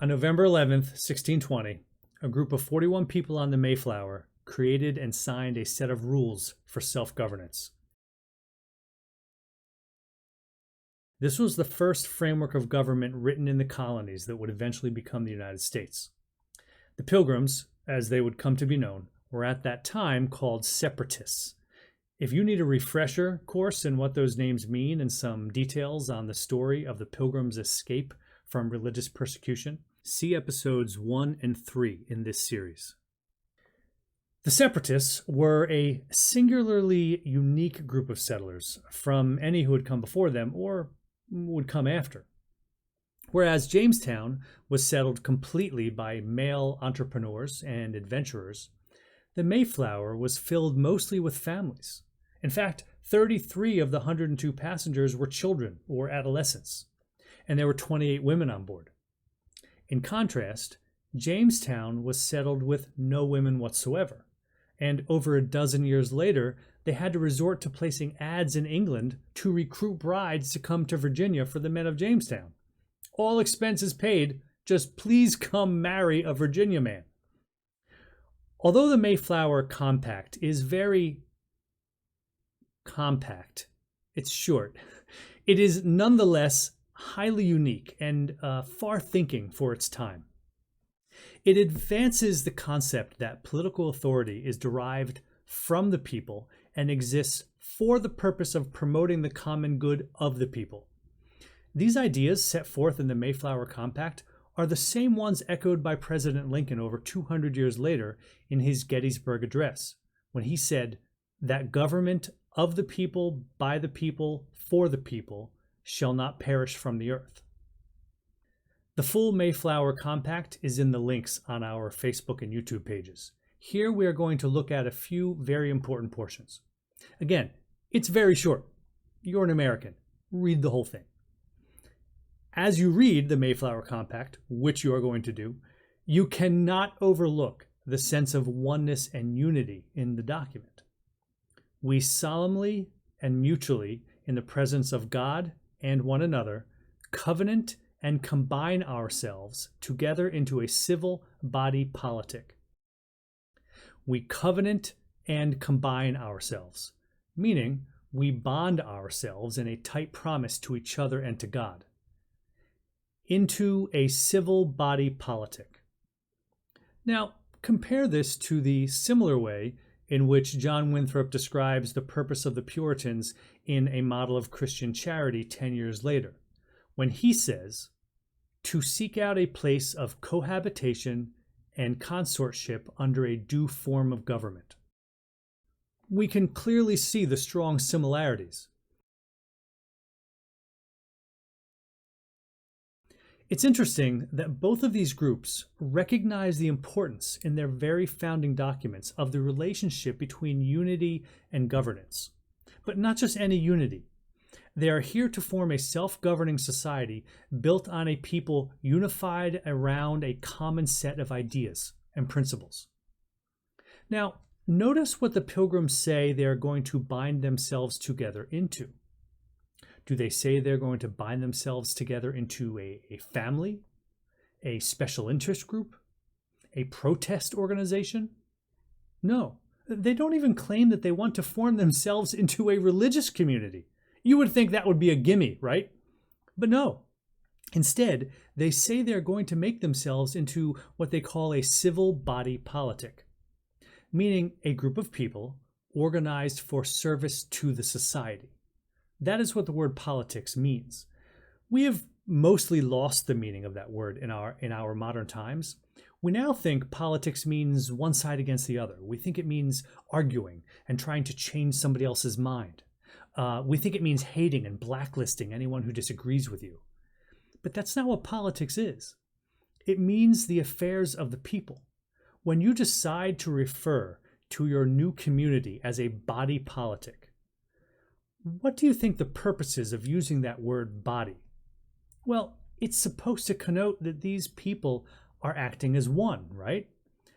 On November 11th, 1620, a group of 41 people on the Mayflower created and signed a set of rules for self-governance. This was the first framework of government written in the colonies that would eventually become the United States. The Pilgrims, as they would come to be known, were at that time called separatists. If you need a refresher course in what those names mean and some details on the story of the Pilgrims' escape from religious persecution, see episodes 1 and 3 in this series. The Separatists were a singularly unique group of settlers from any who had come before them or would come after. Whereas Jamestown was settled completely by male entrepreneurs and adventurers, the Mayflower was filled mostly with families. In fact, 33 of the 102 passengers were children or adolescents, and there were 28 women on board. In contrast, Jamestown was settled with no women whatsoever, and over a dozen years later, they had to resort to placing ads in England to recruit brides to come to Virginia for the men of Jamestown. All expenses paid, just please come marry a Virginia man. Although the Mayflower Compact is very compact, it's short, it is nonetheless highly unique and far-thinking for its time. It advances the concept that political authority is derived from the people and exists for the purpose of promoting the common good of the people. These ideas set forth in the Mayflower Compact are the same ones echoed by President Lincoln over 200 years later in his Gettysburg Address, when he said that government of the people, by the people, for the people, shall not perish from the earth. The full Mayflower Compact is in the links on our Facebook and YouTube pages. Here we are going to look at a few very important portions. Again, it's very short. You're an American. Read the whole thing. As you read the Mayflower Compact, which you are going to do, you cannot overlook the sense of oneness and unity in the document. We solemnly and mutually, in the presence of God and one another, covenant and combine ourselves together into a civil body politic. We covenant and combine ourselves, meaning we bond ourselves in a tight promise to each other and to God, into a civil body politic. Now, compare this to the similar way in which John Winthrop describes the purpose of the Puritans in A Model of Christian Charity 10 years later, when he says, to seek out a place of cohabitation and consortship under a due form of government. We can clearly see the strong similarities. It's interesting that both of these groups recognize the importance in their very founding documents of the relationship between unity and governance. But not just any unity. They are here to form a self-governing society built on a people unified around a common set of ideas and principles. Now, notice what the Pilgrims say they are going to bind themselves together into. Do they say they're going to bind themselves together into a family, a special interest group, a protest organization? No, they don't even claim that they want to form themselves into a religious community. You would think that would be a gimme, right? But no. Instead, they say they're going to make themselves into what they call a civil body politic, meaning a group of people organized for service to the society. That is what the word politics means. We have mostly lost the meaning of that word in our modern times. We now think politics means one side against the other. We think it means arguing and trying to change somebody else's mind. We think it means hating and blacklisting anyone who disagrees with you. But that's not what politics is. It means the affairs of the people. When you decide to refer to your new community as a body politic, what do you think the purpose is of using that word body? Well, it's supposed to connote that these people are acting as one, right?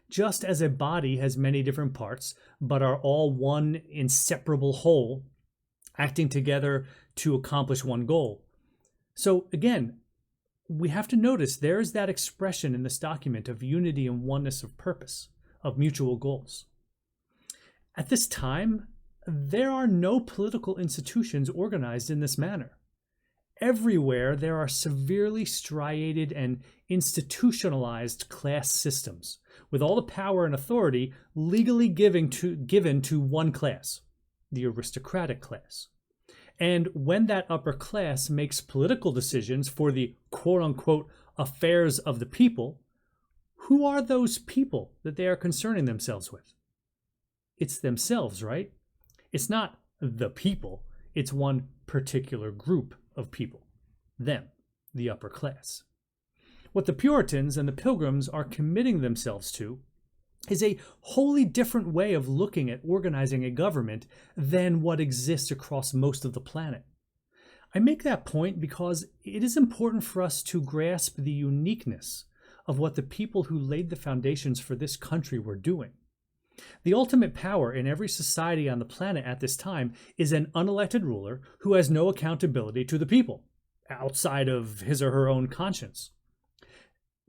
Just as a body has many different parts, but are all one inseparable whole, acting together to accomplish one goal. So again, we have to notice there is that expression in this document of unity and oneness of purpose, of mutual goals. At this time, there are no political institutions organized in this manner. Everywhere there are severely striated and institutionalized class systems, with all the power and authority legally given to one class, the aristocratic class. And when that upper class makes political decisions for the quote-unquote affairs of the people, who are those people that they are concerning themselves with? It's themselves, right? It's not the people, it's one particular group of people, them, the upper class. What the Puritans and the Pilgrims are committing themselves to is a wholly different way of looking at organizing a government than what exists across most of the planet. I make that point because it is important for us to grasp the uniqueness of what the people who laid the foundations for this country were doing. The ultimate power in every society on the planet at this time is an unelected ruler who has no accountability to the people, outside of his or her own conscience.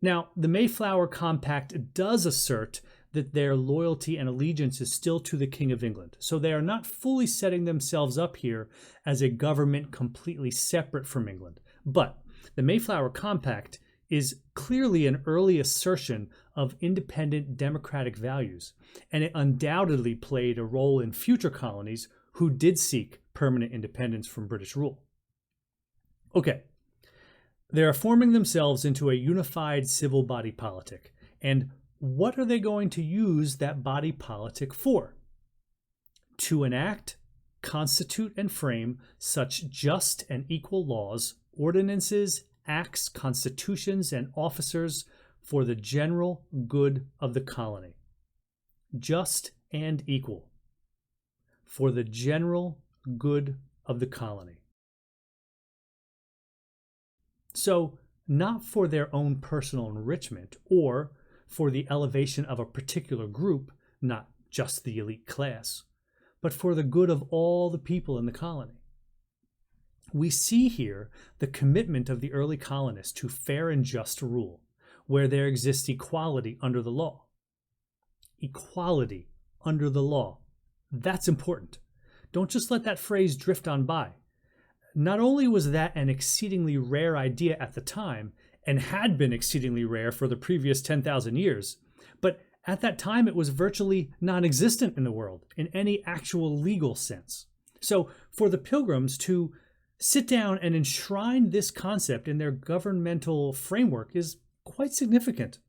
Now, the Mayflower Compact does assert that their loyalty and allegiance is still to the King of England, so they are not fully setting themselves up here as a government completely separate from England. But the Mayflower Compact is clearly an early assertion of independent democratic values, and it undoubtedly played a role in future colonies who did seek permanent independence from British rule. Okay, they are forming themselves into a unified civil body politic, and what are they going to use that body politic for? To enact, constitute, and frame such just and equal laws, ordinances, acts, constitutions, and officers for the general good of the colony. Just and equal. For the general good of the colony. So, not for their own personal enrichment or for the elevation of a particular group, not just the elite class, but for the good of all the people in the colony. We see here the commitment of the early colonists to fair and just rule, where there exists equality under the law. Equality under the law. That's important. Don't just let that phrase drift on by. Not only was that an exceedingly rare idea at the time, and had been exceedingly rare for the previous 10,000 years, but at that time it was virtually non-existent in the world in any actual legal sense. So for the Pilgrims to sit down and enshrine this concept in their governmental framework is quite significant.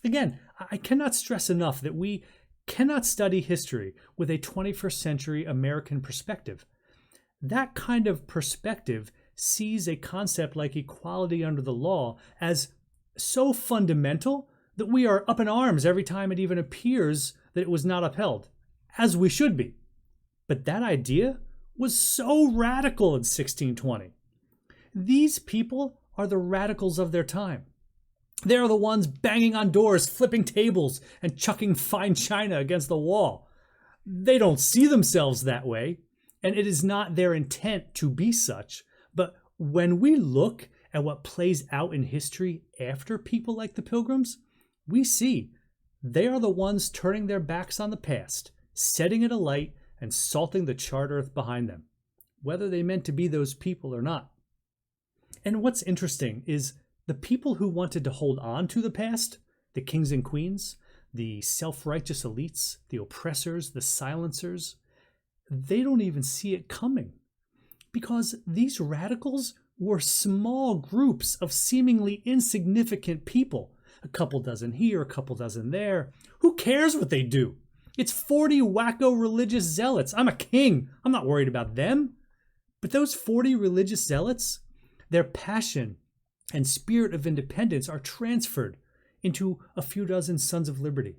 Again, I cannot stress enough that we cannot study history with a 21st century American perspective. That kind of perspective sees a concept like equality under the law as so fundamental that we are up in arms every time it even appears that it was not upheld, as we should be. But that idea was so radical in 1620. These people are the radicals of their time. They are the ones banging on doors, flipping tables, and chucking fine china against the wall. They don't see themselves that way, and it is not their intent to be such. But when we look at what plays out in history after people like the Pilgrims, we see they are the ones turning their backs on the past, setting it alight, and salting the charred earth behind them, whether they meant to be those people or not. And what's interesting is the people who wanted to hold on to the past, the kings and queens, the self-righteous elites, the oppressors, the silencers, they don't even see it coming. Because these radicals were small groups of seemingly insignificant people. A couple dozen here, a couple dozen there. Who cares what they do? It's 40 wacko religious zealots. I'm a king. I'm not worried about them. But those 40 religious zealots, their passion and spirit of independence are transferred into a few dozen Sons of Liberty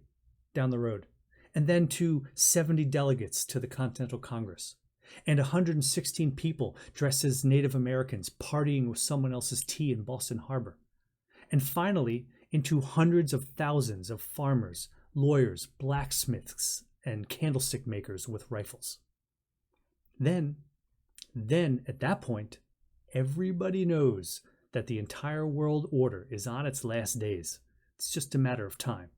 down the road, and then to 70 delegates to the Continental Congress, and 116 people dressed as Native Americans partying with someone else's tea in Boston Harbor, and finally into hundreds of thousands of farmers, lawyers, blacksmiths, and candlestick makers with rifles. Then at that point, everybody knows that the entire world order is on its last days. It's just a matter of time.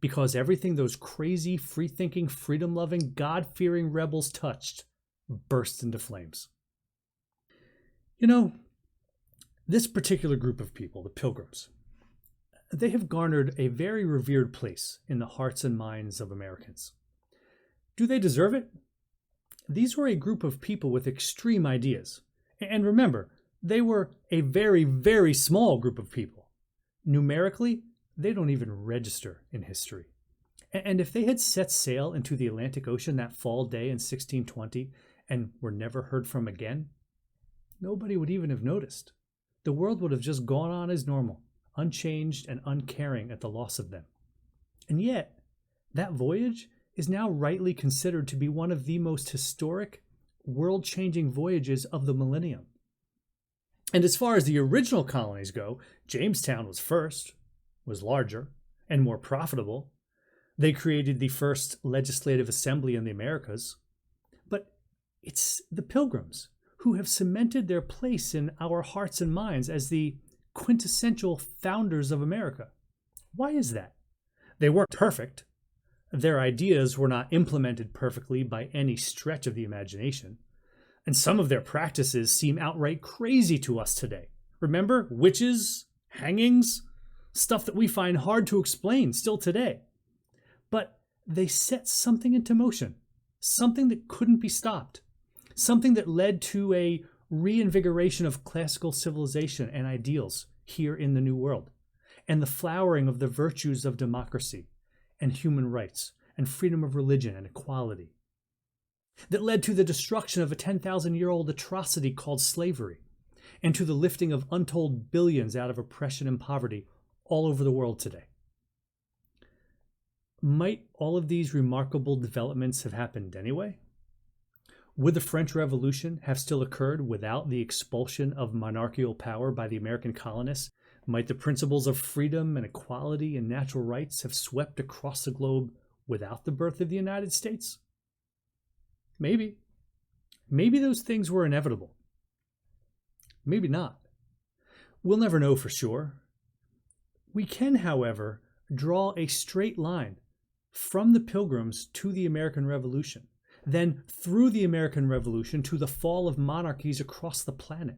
Because everything those crazy, free-thinking, freedom-loving, God-fearing rebels touched burst into flames. You know, this particular group of people, the Pilgrims, they have garnered a very revered place in the hearts and minds of Americans. Do they deserve it? These were a group of people with extreme ideas. And remember, they were a very, very small group of people. Numerically, they don't even register in history. And if they had set sail into the Atlantic Ocean that fall day in 1620 and were never heard from again, nobody would even have noticed. The world would have just gone on as normal, unchanged and uncaring at the loss of them. And yet, that voyage is now rightly considered to be one of the most historic, world-changing voyages of the millennium. And as far as the original colonies go, Jamestown was first, was larger, and more profitable. They created the first legislative assembly in the Americas. But it's the Pilgrims who have cemented their place in our hearts and minds as the quintessential founders of America. Why is that? They weren't perfect. Their ideas were not implemented perfectly by any stretch of the imagination. And some of their practices seem outright crazy to us today. Remember, witches, hangings, stuff that we find hard to explain still today. But they set something into motion, something that couldn't be stopped, something that led to a reinvigoration of classical civilization and ideals here in the New World, and the flowering of the virtues of democracy and human rights and freedom of religion and equality, that led to the destruction of a 10,000-year-old atrocity called slavery, and to the lifting of untold billions out of oppression and poverty all over the world today. Might all of these remarkable developments have happened anyway? Would the French Revolution have still occurred without the expulsion of monarchical power by the American colonists? Might the principles of freedom and equality and natural rights have swept across the globe without the birth of the United States? Maybe. Maybe those things were inevitable. Maybe not. We'll never know for sure. We can, however, draw a straight line from the Pilgrims to the American Revolution, then through the American Revolution to the fall of monarchies across the planet,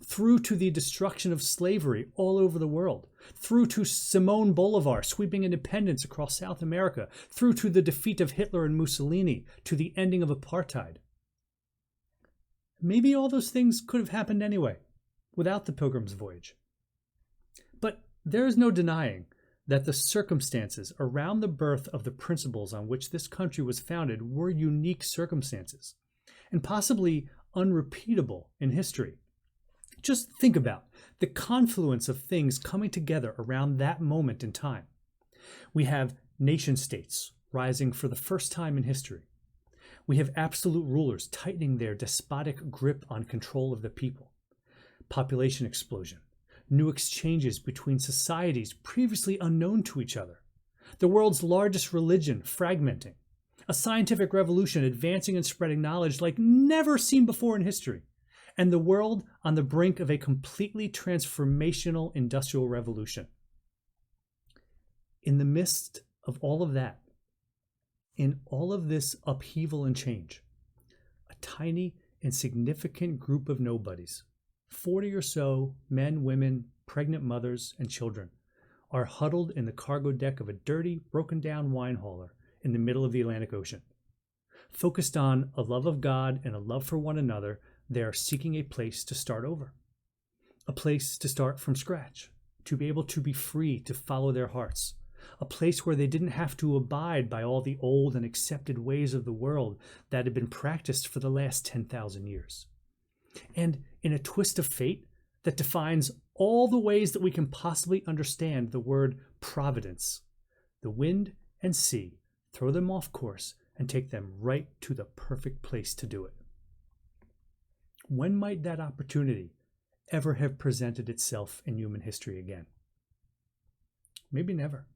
through to the destruction of slavery all over the world, through to Simón Bolívar sweeping independence across South America, through to the defeat of Hitler and Mussolini, to the ending of apartheid. Maybe all those things could have happened anyway, without the Pilgrim's voyage. But there is no denying that the circumstances around the birth of the principles on which this country was founded were unique circumstances, and possibly unrepeatable in history. Just think about the confluence of things coming together around that moment in time. We have nation states rising for the first time in history. We have absolute rulers tightening their despotic grip on control of the people. Population explosion. New exchanges between societies previously unknown to each other. The world's largest religion fragmenting. A scientific revolution advancing and spreading knowledge like never seen before in history. And the world on the brink of a completely transformational industrial revolution. In the midst of all of that, in all of this upheaval and change, a tiny, insignificant group of nobodies, 40 or so men, women, pregnant mothers, and children, are huddled in the cargo deck of a dirty, broken-down wine hauler in the middle of the Atlantic Ocean. Focused on a love of God and a love for one another, they are seeking a place to start over, a place to start from scratch, to be able to be free to follow their hearts, a place where they didn't have to abide by all the old and accepted ways of the world that had been practiced for the last 10,000 years. And in a twist of fate that defines all the ways that we can possibly understand the word providence, the wind and sea throw them off course and take them right to the perfect place to do it. When might that opportunity ever have presented itself in human history again? Maybe never.